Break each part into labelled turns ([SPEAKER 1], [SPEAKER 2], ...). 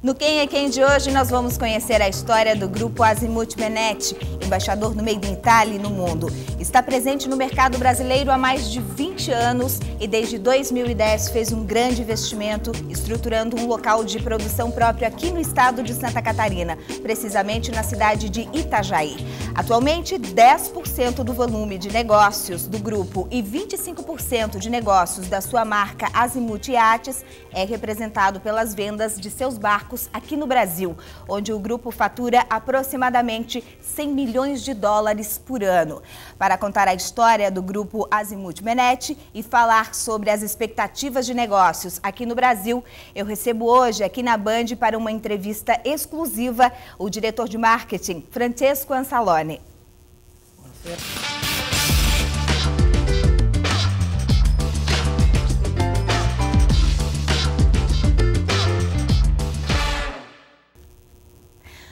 [SPEAKER 1] No Quem é Quem de hoje, nós vamos conhecer a história do grupo Azimut Benetti, embaixador do Made in Italy no mundo. Está presente no mercado brasileiro há mais de 20 anos e desde 2010 fez um grande investimento estruturando um local de produção próprio aqui no estado de Santa Catarina, precisamente na cidade de Itajaí. Atualmente, 10% do volume de negócios do grupo e 25% de negócios da sua marca Azimut Iates é representado pelas vendas de seus barcos aqui no Brasil, onde o grupo fatura aproximadamente 100 milhões de dólares por ano. Para contar a história do grupo Azimut Benetti e falar sobre as expectativas de negócios aqui no Brasil, eu recebo hoje aqui na Band para uma entrevista exclusiva o diretor de marketing, Francesco Anzalone.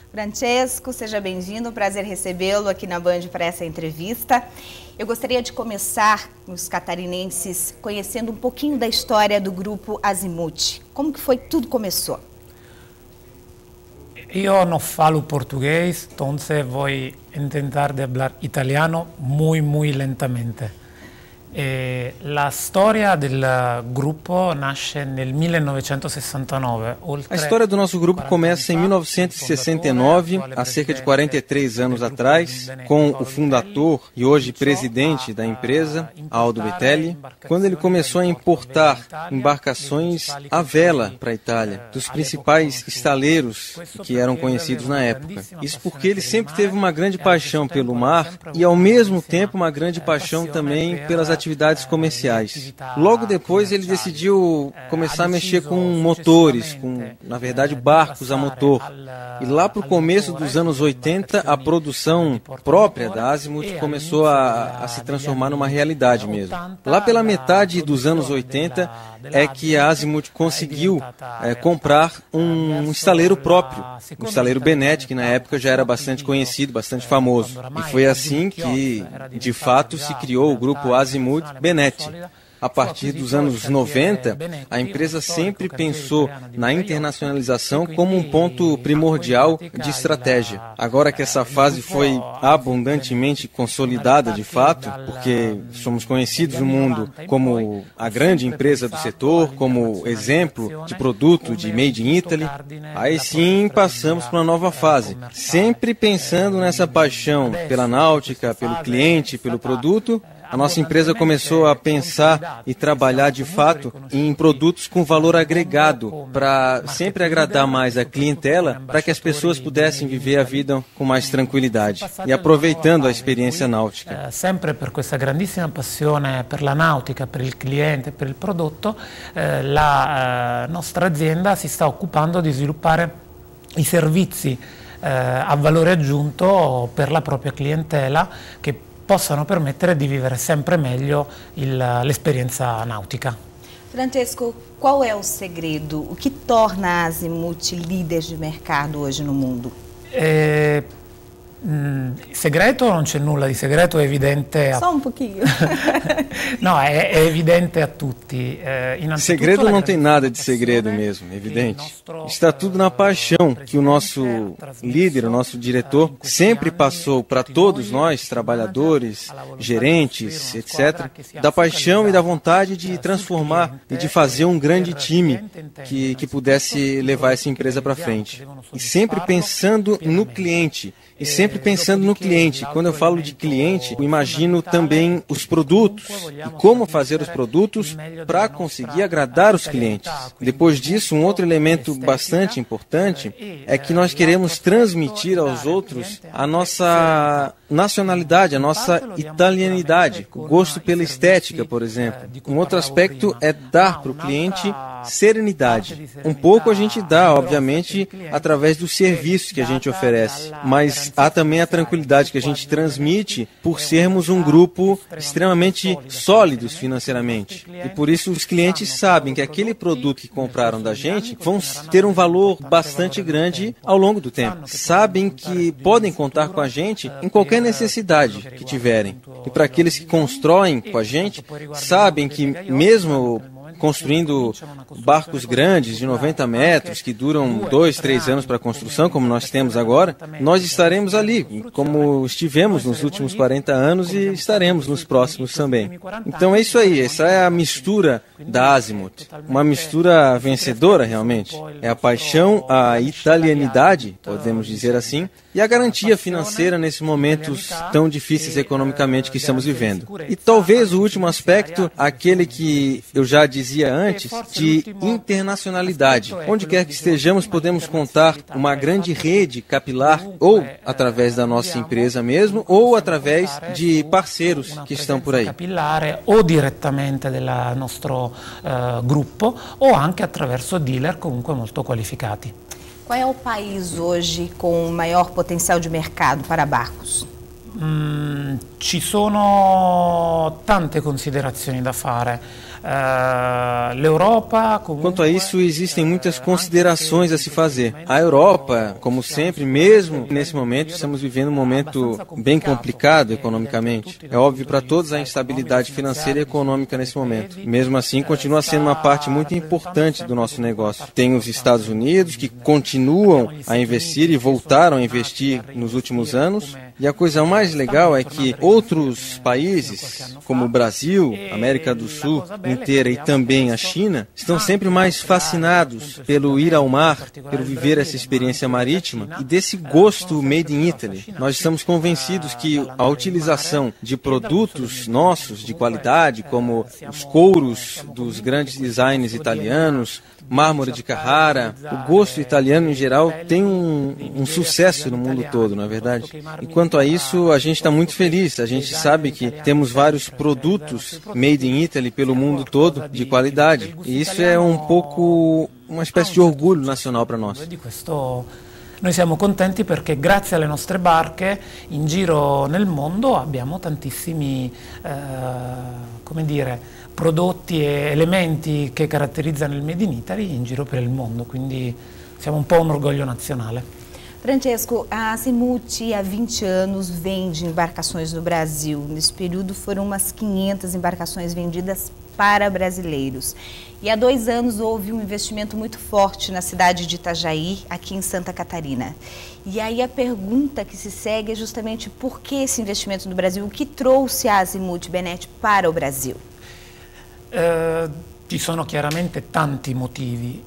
[SPEAKER 1] Francesco, seja bem-vindo, prazer recebê-lo aqui na Band para essa entrevista. Eu gostaria de começar, os catarinenses, conhecendo um pouquinho da história do grupo Azimut. Como que foi tudo começou?
[SPEAKER 2] Io non falo português, entonces voy a intentar de hablar italiano muy lentamente. La storia del gruppo nasce nel 1969.
[SPEAKER 3] A história do nosso grupo começa em 1969, há cerca de 43 anos atrás, com o fundador e hoje presidente da empresa, Aldo Vitelli, quando ele começou a importar embarcações à vela para a Itália, dos principais estaleiros que eram conhecidos na época. Isso porque ele sempre teve uma grande paixão pelo mar e, ao mesmo tempo, uma grande paixão também pelas atividades comerciais. Logo depois ele decidiu começar a mexer com motores, na verdade barcos a motor. E lá para o começo dos anos 80 a produção própria da Azimut começou a se transformar numa realidade mesmo. Lá pela metade dos anos 80 é que a Azimut conseguiu comprar um estaleiro próprio, um estaleiro Benetti, que na época já era bastante conhecido, bastante famoso. E foi assim que, de fato, se criou o grupo Azimut Benetti. A partir dos anos 90, a empresa sempre pensou na internacionalização como um ponto primordial de estratégia. Agora que essa fase foi abundantemente consolidada de fato, porque somos conhecidos no mundo como a grande empresa do setor, como exemplo de produto de Made in Italy, aí sim passamos para uma nova fase, sempre pensando nessa paixão pela náutica, pelo cliente, pelo produto. A nossa empresa começou a pensar e trabalhar de fato em produtos com valor agregado para sempre agradar mais a clientela, para que as pessoas pudessem viver a vida com mais tranquilidade e aproveitando a experiência náutica.
[SPEAKER 2] Sempre per questa grandissima passione per la nautica, per il cliente, per il prodotto, la nostra azienda si sta occupando di sviluppare i servizi a valore aggiunto per la propria clientela che possano permettere di vivere sempre meglio l'esperienza nautica.
[SPEAKER 1] Francesco, qual é o segredo? O que torna a Azimut líder de mercado hoje no mundo?
[SPEAKER 2] Segreto non c'è nulla di segreto, è evidente.
[SPEAKER 1] Só um pouquinho.
[SPEAKER 2] No, è evidente a tutti.
[SPEAKER 3] Segredo não tem nada de segredo mesmo, é evidente. Está tudo na paixão que o nosso líder, o nosso diretor, sempre passou para todos nós, trabalhadores, gerentes, etc., da paixão e da vontade de transformar e de fazer um grande time que pudesse levar essa empresa para frente. E sempre pensando no cliente. E sempre pensando no cliente. Quando eu falo de cliente, eu imagino também os produtos e como fazer os produtos para conseguir agradar os clientes. Depois disso, um outro elemento bastante importante é que nós queremos transmitir aos outros a nossa nacionalidade, a nossa italianidade, o gosto pela estética, por exemplo. Um outro aspecto é dar para o cliente serenidade. Um pouco a gente dá, obviamente, através dos serviços que a gente oferece, mas há também a tranquilidade que a gente transmite por sermos um grupo extremamente sólidos financeiramente. E por isso os clientes sabem que aquele produto que compraram da gente vão ter um valor bastante grande ao longo do tempo. Sabem que podem contar com a gente em qualquer necessidade que tiverem. E para aqueles que constroem com a gente, sabem que mesmo construindo barcos grandes de 90 metros, que duram 2, 3 anos para a construção, como nós temos agora, nós estaremos ali, como estivemos nos últimos 40 anos e estaremos nos próximos também. Então é isso aí, essa é a mistura da Azimut, uma mistura vencedora realmente. É a paixão, a italianidade, podemos dizer assim, e a garantia financeira nesses momentos tão difíceis economicamente que estamos vivendo. E talvez o último aspecto, aquele que eu já dizia antes, de internacionalidade. Onde quer que estejamos, podemos contar uma grande rede capilar, ou através da nossa empresa mesmo, ou através de parceiros que estão por aí.
[SPEAKER 2] Ou direttamente do nosso grupo, ou anche attraverso dealer comunque molto qualificati.
[SPEAKER 1] Qual é o país hoje com o maior potencial de mercado para barcos?
[SPEAKER 2] Ci sono tante considerazioni da fare.
[SPEAKER 3] Quanto a isso, existem muitas considerações a se fazer. A Europa, como sempre, mesmo nesse momento, estamos vivendo um momento bem complicado economicamente. É óbvio para todos a instabilidade financeira e econômica nesse momento. Mesmo assim, continua sendo uma parte muito importante do nosso negócio. Tem os Estados Unidos, que continuam a investir e voltaram a investir nos últimos anos. E a coisa mais legal é que outros países, como o Brasil, América do Sul inteira e também a China, estão sempre mais fascinados pelo ir ao mar, pelo viver essa experiência marítima e desse gosto made in Italy. Nós estamos convencidos que a utilização de produtos nossos de qualidade, como os couros dos grandes designers italianos, mármore de Carrara, o gosto italiano em geral tem um sucesso no mundo todo, não é verdade? E quanto a isso, a gente está muito feliz. A gente sabe que temos vários produtos made in Italy pelo mundo todo de qualidade. E isso é um pouco uma espécie de orgulho nacional para nós.
[SPEAKER 2] Noi siamo contenti perché grazie alle nostre barche in giro nel mondo abbiamo tantissimi prodotti e elementi che caratterizzano il Made in Italy in giro per il mondo, quindi siamo un po' un orgoglio nazionale.
[SPEAKER 1] Francesco, a Azimut há 20 anos vende embarcações no Brasil. Nesse período foram umas 500 embarcações vendidas para brasileiros. E há 2 anos houve um investimento muito forte na cidade de Itajaí, aqui em Santa Catarina. E aí a pergunta que se segue é justamente por que esse investimento no Brasil, o que trouxe a Azimut Benet para o Brasil?
[SPEAKER 2] Ci sono chiaramente tanti motivi.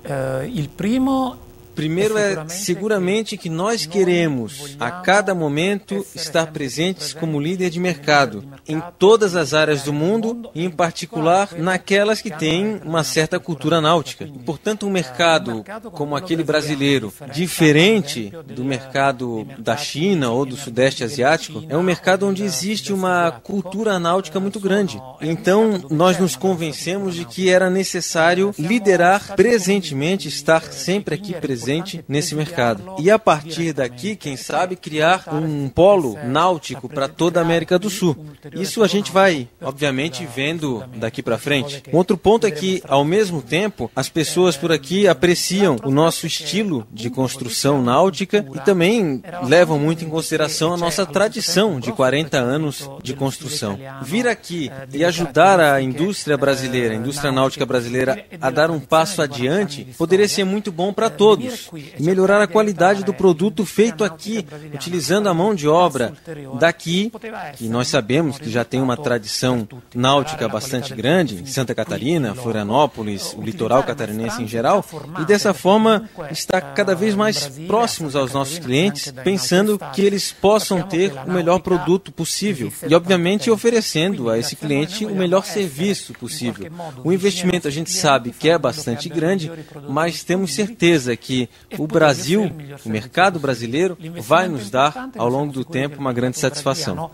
[SPEAKER 2] Il primo
[SPEAKER 3] Primeiro é seguramente que nós queremos, a cada momento, estar presentes como líder de mercado em todas as áreas do mundo e, em particular, naquelas que têm uma certa cultura náutica. E, portanto, um mercado como aquele brasileiro, diferente do mercado da China ou do Sudeste Asiático, é um mercado onde existe uma cultura náutica muito grande. Então, nós nos convencemos de que era necessário liderar presentemente, estar sempre aqui presente nesse mercado. E a partir daqui, quem sabe, criar um polo náutico para toda a América do Sul. Isso a gente vai, obviamente, vendo daqui para frente. Um outro ponto é que, ao mesmo tempo, as pessoas por aqui apreciam o nosso estilo de construção náutica e também levam muito em consideração a nossa tradição de 40 anos de construção. Vir aqui e ajudar a indústria brasileira, a indústria náutica brasileira, a dar um passo adiante, poderia ser muito bom para todos. E melhorar a qualidade do produto feito aqui, utilizando a mão de obra daqui, que nós sabemos que já tem uma tradição náutica bastante grande, em Santa Catarina, Florianópolis, o litoral catarinense em geral, e dessa forma estar cada vez mais próximos aos nossos clientes, pensando que eles possam ter o melhor produto possível e, obviamente, oferecendo a esse cliente o melhor serviço possível. O investimento a gente sabe que é bastante grande, mas temos certeza que o Brasil, o mercado brasileiro, vai nos dar, ao longo do tempo, uma grande satisfação.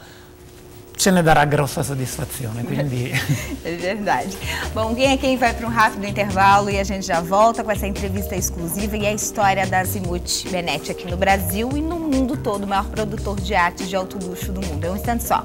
[SPEAKER 2] Ce ne darà grossa soddisfazione, quindi...
[SPEAKER 1] É verdade. Bom, quem vai para um rápido intervalo e a gente já volta com essa entrevista exclusiva e a história da Azimut Benet aqui no Brasil e no mundo todo, o maior produtor de artes de alto luxo do mundo. É um instante só.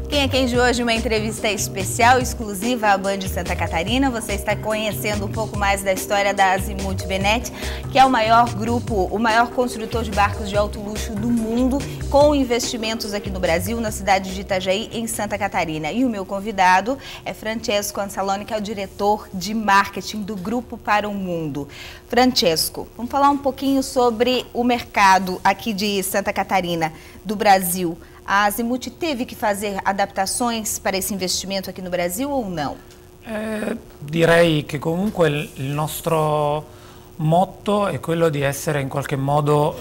[SPEAKER 1] Quem Quem é Quem de hoje, uma entrevista especial, exclusiva à Band Santa Catarina. Você está conhecendo um pouco mais da história da Azimut Benetti, que é o maior grupo, o maior construtor de barcos de alto luxo do mundo, com investimentos aqui no Brasil, na cidade de Itajaí, em Santa Catarina. E o meu convidado é Francesco Anzalone, que é o diretor de marketing do Grupo para o Mundo. Francesco, vamos falar um pouquinho sobre o mercado aqui de Santa Catarina, do Brasil. A Azimut teve que fazer adaptações para esse investimento aqui no Brasil ou não?
[SPEAKER 2] Direi che comunque il nostro motto è quello di essere in qualche modo.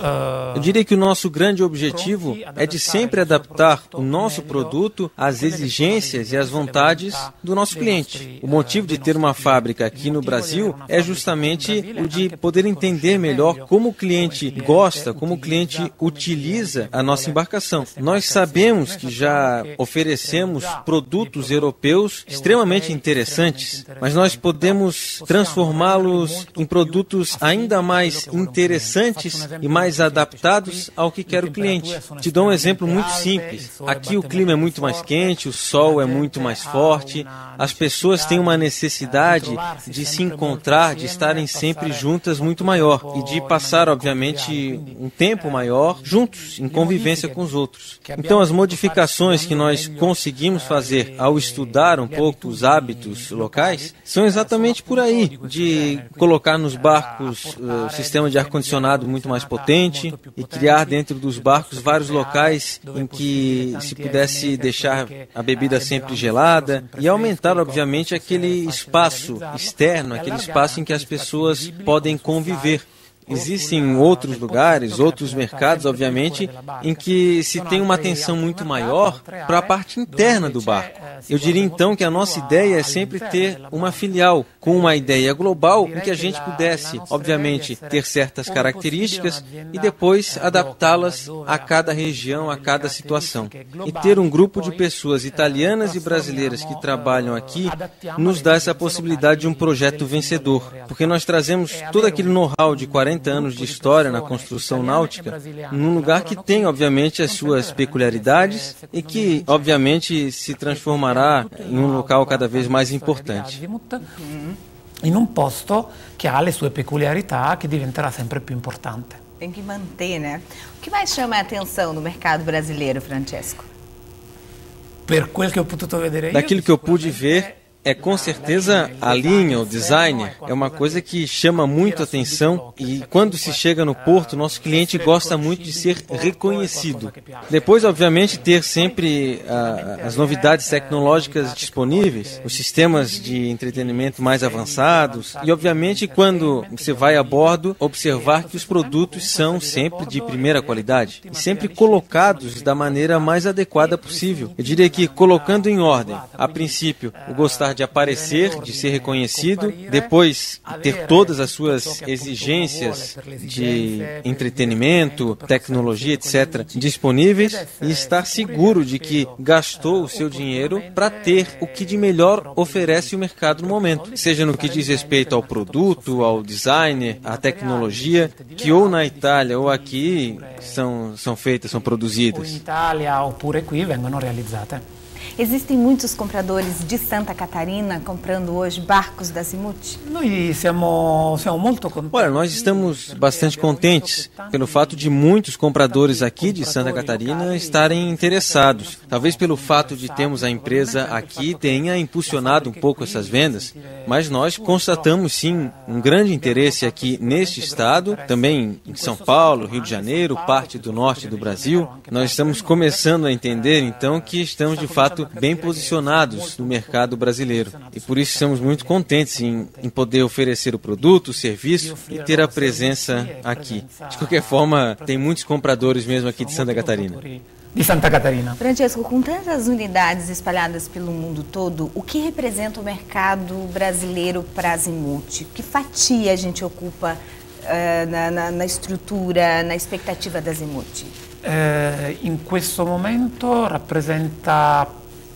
[SPEAKER 3] Eu diria que o nosso grande objetivo é de sempre adaptar o nosso produto às exigências e às vontades do nosso cliente. O motivo de ter uma fábrica aqui no Brasil é justamente o de poder entender melhor como o cliente gosta, como o cliente utiliza a nossa embarcação. Nós sabemos que já oferecemos produtos europeus extremamente interessantes, mas nós podemos transformá-los em produtos ainda mais interessantes e mais adaptados ao que quer o cliente. Te dou um exemplo muito simples. Aqui o clima é muito mais quente, o sol é muito mais forte, as pessoas têm uma necessidade de se encontrar, de estarem sempre juntas muito maior e de passar, obviamente, um tempo maior juntos, em convivência com os outros. Então, as modificações que nós conseguimos fazer ao estudar um pouco os hábitos locais são exatamente por aí, de colocar nos barcos sistema de ar-condicionado muito mais potente e criar dentro dos barcos vários locais em que se pudesse deixar a bebida sempre gelada e aumentar, obviamente, aquele espaço externo, aquele espaço em que as pessoas podem conviver. Existem outros lugares, outros mercados, obviamente, em que se tem uma atenção muito maior para a parte interna do barco. Eu diria então que a nossa ideia é sempre ter uma filial com uma ideia global em que a gente pudesse, obviamente, ter certas características e depois adaptá-las a cada região, a cada situação. E ter um grupo de pessoas italianas e brasileiras que trabalham aqui nos dá essa possibilidade de um projeto vencedor, porque nós trazemos todo aquele know-how de 40 anos de história na construção náutica num lugar que tem, obviamente, as suas peculiaridades e que, obviamente, se transformará em um local cada vez mais importante.
[SPEAKER 2] In un posto che ha le sue peculiarità, che diventerà sempre più importante.
[SPEAKER 1] Tem que manter, né? O que mais chama a atenção no mercado brasileiro, Francesco?
[SPEAKER 2] Per quel che ho potuto vedere
[SPEAKER 3] Daquilo que eu pude ver, é com certeza a linha, o designer, é uma coisa que chama muito atenção e quando se chega no porto, nosso cliente gosta muito de ser reconhecido. Depois, obviamente, ter sempre as novidades tecnológicas disponíveis, os sistemas de entretenimento mais avançados e, obviamente, quando você vai a bordo, observar que os produtos são sempre de primeira qualidade e sempre colocados da maneira mais adequada possível. Eu diria que colocando em ordem, a princípio, o gostar de aparecer, de ser reconhecido, depois ter todas as suas exigências de entretenimento, tecnologia, etc., disponíveis e estar seguro de que gastou o seu dinheiro para ter o que de melhor oferece o mercado no momento, seja no que diz respeito ao produto, ao designer, à tecnologia, que ou na Itália ou aqui são feitas, são produzidas.
[SPEAKER 2] Ou em Itália oppure aqui vengono realizzate.
[SPEAKER 1] Existem muitos compradores de Santa Catarina comprando hoje barcos da Azimut?
[SPEAKER 3] Olha, nós estamos bastante contentes pelo fato de muitos compradores aqui de Santa Catarina estarem interessados. Talvez pelo fato de termos a empresa aqui tenha impulsionado um pouco essas vendas, mas nós constatamos sim um grande interesse aqui neste estado, também em São Paulo, Rio de Janeiro, parte do norte do Brasil. Nós estamos começando a entender então que estamos de fato bem posicionados no mercado brasileiro e por isso estamos muito contentes em poder oferecer o produto, o serviço e ter a presença aqui. De qualquer forma, tem muitos compradores mesmo aqui de Santa Catarina.
[SPEAKER 2] De Santa Catarina.
[SPEAKER 1] Francesco, com tantas unidades espalhadas pelo mundo todo, o que representa o mercado brasileiro para a Azimut? Que fatia a gente ocupa na estrutura, na expectativa da Azimut?
[SPEAKER 2] In questo momento rappresenta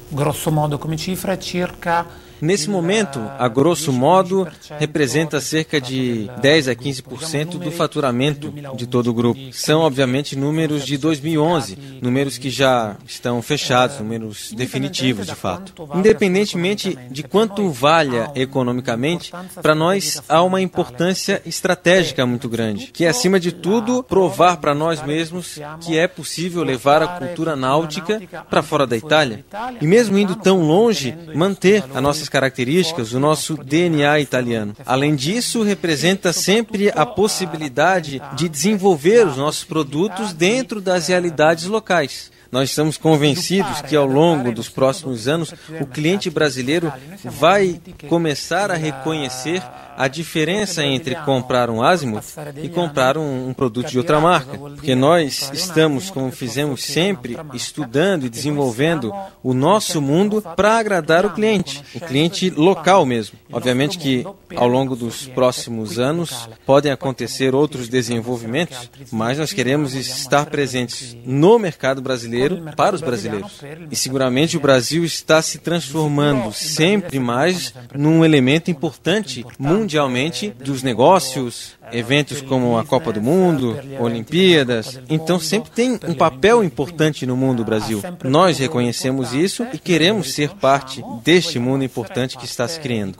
[SPEAKER 2] grosso modo come cifra circa
[SPEAKER 3] Nesse momento, a grosso modo, representa cerca de 10 a 15% do faturamento de todo o grupo. São, obviamente, números de 2011, números que já estão fechados, números definitivos, de fato. Independentemente de quanto valha economicamente, para nós há uma importância estratégica muito grande, que é, acima de tudo, provar para nós mesmos que é possível levar a cultura náutica para fora da Itália. E mesmo indo tão longe, manter as nossas características, o nosso DNA italiano. Além disso, representa sempre a possibilidade de desenvolver os nossos produtos dentro das realidades locais. Nós estamos convencidos que ao longo dos próximos anos o cliente brasileiro vai começar a reconhecer a diferença entre comprar um Azimut e comprar um produto de outra marca. Porque nós estamos, como fizemos sempre, estudando e desenvolvendo o nosso mundo para agradar o cliente local mesmo. Obviamente que ao longo dos próximos anos podem acontecer outros desenvolvimentos, mas nós queremos estar presentes no mercado brasileiro para os brasileiros. E seguramente o Brasil está se transformando sempre mais num elemento importante mundialmente dos negócios, eventos como a Copa do Mundo, Olimpíadas. Então sempre tem um papel importante no mundo do Brasil. Nós reconhecemos isso e queremos ser parte deste mundo importante que está se criando.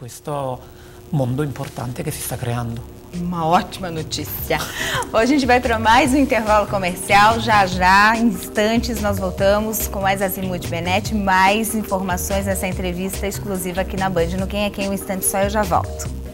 [SPEAKER 2] Mundo importante que se está criando.
[SPEAKER 1] Uma ótima notícia. Hoje a gente vai para mais um intervalo comercial. Já, em instantes, nós voltamos com mais Azimut Benetti, mais informações nessa entrevista exclusiva aqui na Band. No Quem é Quem, um instante só, eu já volto.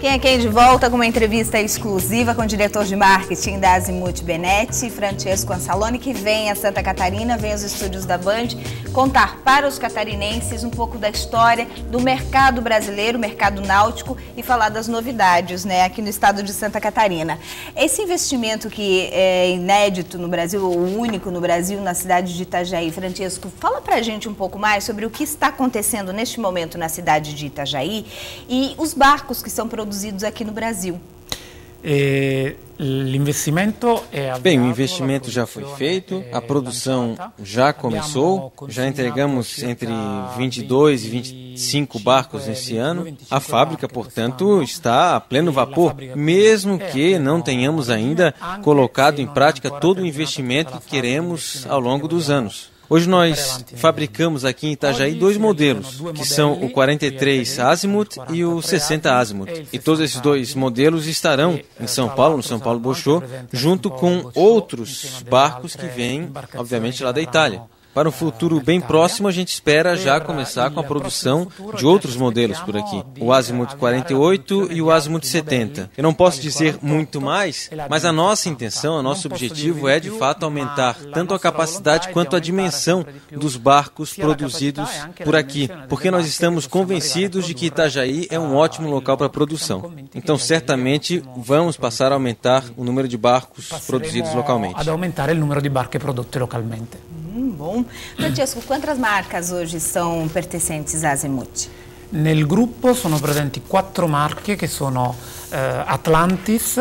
[SPEAKER 1] Quem é Quem de volta com uma entrevista exclusiva com o diretor de marketing da Azimut Benetti, Francesco Ansaloni, que vem a Santa Catarina, vem aos estúdios da Band, contar para os catarinenses um pouco da história do mercado brasileiro, mercado náutico, e falar das novidades, né, aqui no estado de Santa Catarina. Esse investimento que é inédito no Brasil, ou único no Brasil, na cidade de Itajaí, Francesco, fala pra gente um pouco mais sobre o que está acontecendo neste momento na cidade de Itajaí e os barcos que são produzidos aqui no Brasil.
[SPEAKER 3] Bem, o investimento já foi feito, a produção já começou, já entregamos entre 22 e 25 barcos nesse ano. A fábrica, portanto, está a pleno vapor, mesmo que não tenhamos ainda colocado em prática todo o investimento que queremos ao longo dos anos. Hoje nós fabricamos aqui em Itajaí dois modelos, que são o 43 Azimut e o 60 Azimut. E todos esses dois modelos estarão em São Paulo, no São Paulo Bolshoi, junto com outros barcos que vêm, obviamente, lá da Itália. Para um futuro bem próximo, a gente espera já começar com a produção de outros modelos por aqui. O Azimut 48 e o Azimut 70. Eu não posso dizer muito mais, mas a nossa intenção, o nosso objetivo é, de fato, aumentar tanto a capacidade quanto a dimensão dos barcos produzidos por aqui. Porque nós estamos convencidos de que Itajaí é um ótimo local para produção. Então, certamente, vamos passar a aumentar o número de barcos produzidos localmente.
[SPEAKER 2] Ad aumentar o número de barcos produzidos localmente.
[SPEAKER 1] Bom. Francesco, quantas marcas hoje são pertencentes à Azimut?
[SPEAKER 2] Nel gruppo sono presenti 4 marche che sono Atlantis,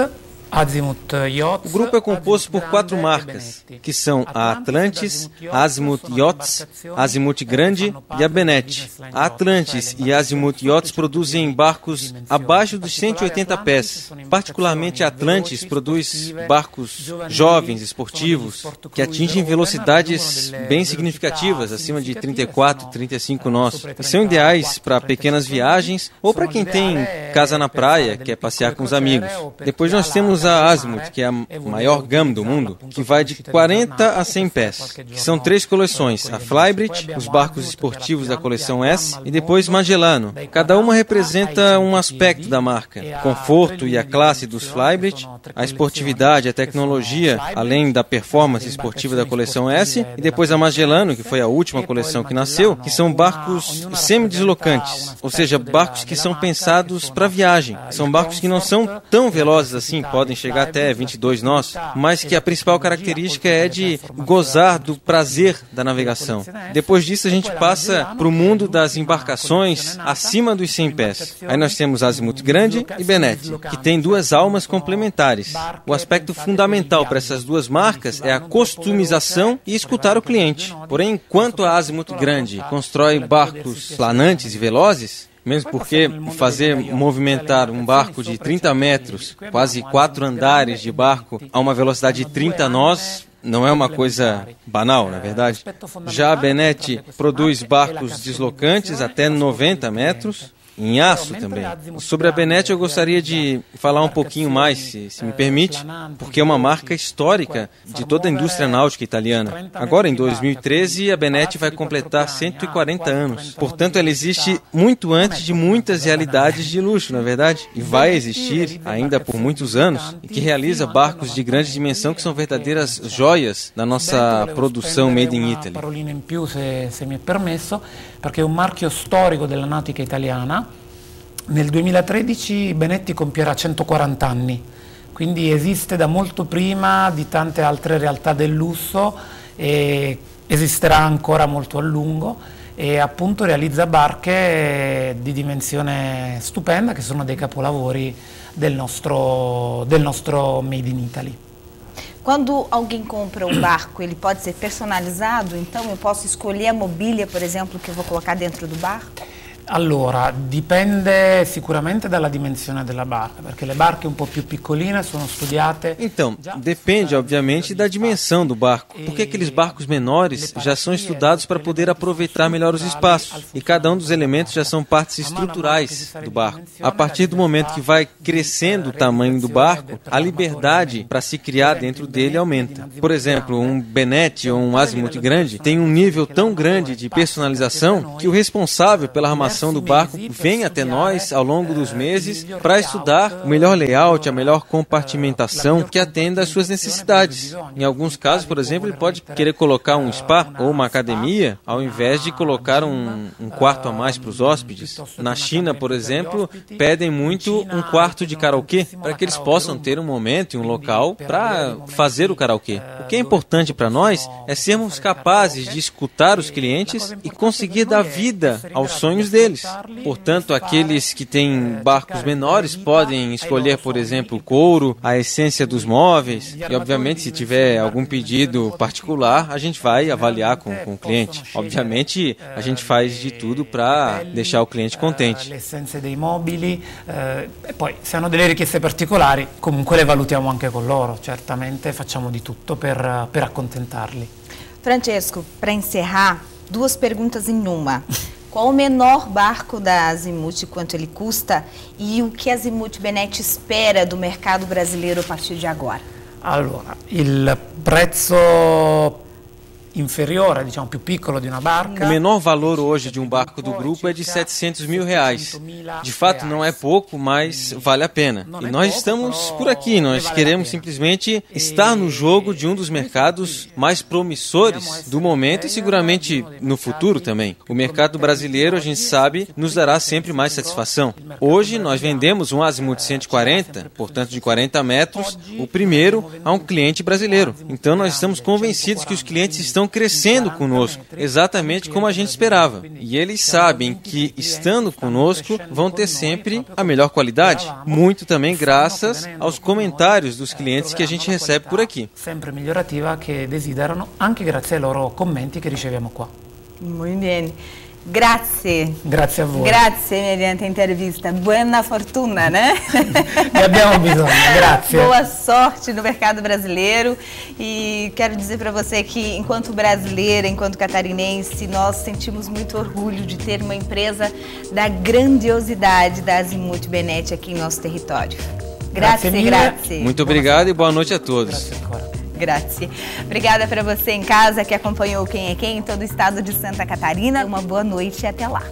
[SPEAKER 2] Azimut Yachts.
[SPEAKER 3] O grupo é composto por 4 marcas, que são a Atlantis, a Azimut Yachts, a Azimut Grande e a Benetti. A Atlantis e a Azimut Yachts produzem barcos abaixo dos 180 pés. Particularmente a Atlantis produz barcos jovens, esportivos, que atingem velocidades bem significativas, acima de 34, 35 nós. E são ideais para pequenas viagens ou para quem tem casa na praia, quer passear com os amigos. Depois nós temos a Azimut, que é a maior gama do mundo, que vai de 40 a 100 pés, que são 3 coleções, a Flybridge, os barcos esportivos da coleção S e depois Magellano. Cada uma representa um aspecto da marca, o conforto e a classe dos Flybridge, a esportividade, a tecnologia, além da performance esportiva da coleção S, e depois a Magellano, que foi a última coleção que nasceu, que são barcos semideslocantes, ou seja, barcos que são pensados para viagem. São barcos que não são tão velozes assim, podem podem chegar até 22 nós, mas que a principal característica é de gozar do prazer da navegação. Depois disso a gente passa para o mundo das embarcações acima dos 100 pés. Aí nós temos Azimut Grande e Benetti, que têm duas almas complementares. O aspecto fundamental para essas duas marcas é a customização e escutar o cliente. Porém, enquanto a Azimut Grande constrói barcos planantes e velozes, mesmo porque fazer movimentar um barco de 30 metros, quase 4 andares de barco, a uma velocidade de 30 nós, não é uma coisa banal, na verdade. Já a Benetti produz barcos deslocantes até 90 metros, em aço também. Sobre a Benetti eu gostaria de falar um pouquinho mais, se me permite, porque é uma marca histórica de toda a indústria náutica italiana. Agora, em 2013, a Benetti vai completar 140 anos. Portanto, ela existe muito antes de muitas realidades de luxo, na verdade, e vai existir ainda por muitos anos, e que realiza barcos de grande dimensão que são verdadeiras joias da nossa produção made in Italy.
[SPEAKER 2] Parolina in più, se mi è permesso, perché è un marchio storico della nautica italiana. Nel 2013 Benetti compierà 140 anni, quindi esiste da molto prima di tante altre realtà del lusso e esisterà ancora molto a lungo e appunto realizza barche di dimensione stupenda che sono dei capolavori del nostro Made in Italy.
[SPEAKER 1] Quando alguém compra um barco, ele pode ser personalizado? Então eu posso escolher a mobília, por exemplo, que eu vou colocar dentro do barco?
[SPEAKER 2] Allora, dipende sicuramente dalla dimensione della barca, perché le barche un po' più piccoline sono studiate.
[SPEAKER 3] Então, depende obviamente da dimensão do barco, porque aqueles barcos menores já são estudados para poder aproveitar melhor os espaços, e cada um dos elementos já são partes estruturais do barco. A partir do momento que vai crescendo o tamanho do barco, a liberdade para se criar dentro dele aumenta. Por exemplo, um Benetti ou um Azimut Grande tem um nível tão grande de personalização que o responsável pela armação do barco vem até nós ao longo dos meses para estudar o melhor layout, a melhor compartimentação que atenda às suas necessidades. Em alguns casos, por exemplo, ele pode querer colocar um spa ou uma academia ao invés de colocar um quarto a mais para os hóspedes. Na China, por exemplo, pedem muito um quarto de karaokê para que eles possam ter um momento e um local para fazer o karaokê. O que é importante para nós é sermos capazes de escutar os clientes e conseguir dar vida aos sonhos deles. Portanto, aqueles que têm barcos menores podem escolher, por exemplo, o couro, a essência dos móveis e, obviamente, se tiver algum pedido particular, a gente vai avaliar com o cliente. Obviamente, a gente faz de tudo para deixar o cliente contente.
[SPEAKER 2] Le essenze dei mobili, e poi se hanno delle richieste particolari, comunque le valutiamo anche con loro. Certamente facciamo di tutto per accontentarli.
[SPEAKER 1] Francesco, para encerrar, duas perguntas em uma. Qual o menor barco da Azimut, quanto ele custa e o que a Azimut Benetti espera do mercado brasileiro a partir de agora?
[SPEAKER 2] Allora, il prezzo inferiore, diciamo più piccolo di una barca.
[SPEAKER 3] O menor valor hoje de um barco do grupo é de R$700 mil. De fato não é pouco, mas vale a pena. E nós estamos por aqui, nós queremos simplesmente estar no jogo de um dos mercados mais promissores do momento e seguramente no futuro também. O mercado brasileiro, a gente sabe, nos dará sempre mais satisfação. Hoje nós vendemos um Azimut 140, portanto de 40 metros, o primeiro a um cliente brasileiro. Então nós estamos convencidos que os clientes estão crescendo conosco, exatamente como a gente esperava. E eles sabem que, estando conosco, vão ter sempre a melhor qualidade. Muito também graças aos comentários dos clientes que a gente recebe por aqui.
[SPEAKER 2] Sempre migliorativa che desiderano, anche grazie ai loro commenti che riceviamo qua.
[SPEAKER 1] Muito bem. Grazie.
[SPEAKER 2] Grazie a voi.
[SPEAKER 1] Grazie mediante a intervista. Buona fortuna, né?
[SPEAKER 2] Ne abbiamo bisogno, grazie.
[SPEAKER 1] Boa sorte no mercado brasileiro. E quero dizer para você que, enquanto brasileira, enquanto catarinense, nós sentimos muito orgulho de ter uma empresa da grandiosidade da Azimut Benetti aqui em nosso território. Grazie, grazie.
[SPEAKER 3] Muito obrigado e boa noite a todos.
[SPEAKER 1] Grazie. Obrigada para você em casa que acompanhou Quem é Quem em todo o estado de Santa Catarina. Uma boa noite e até lá.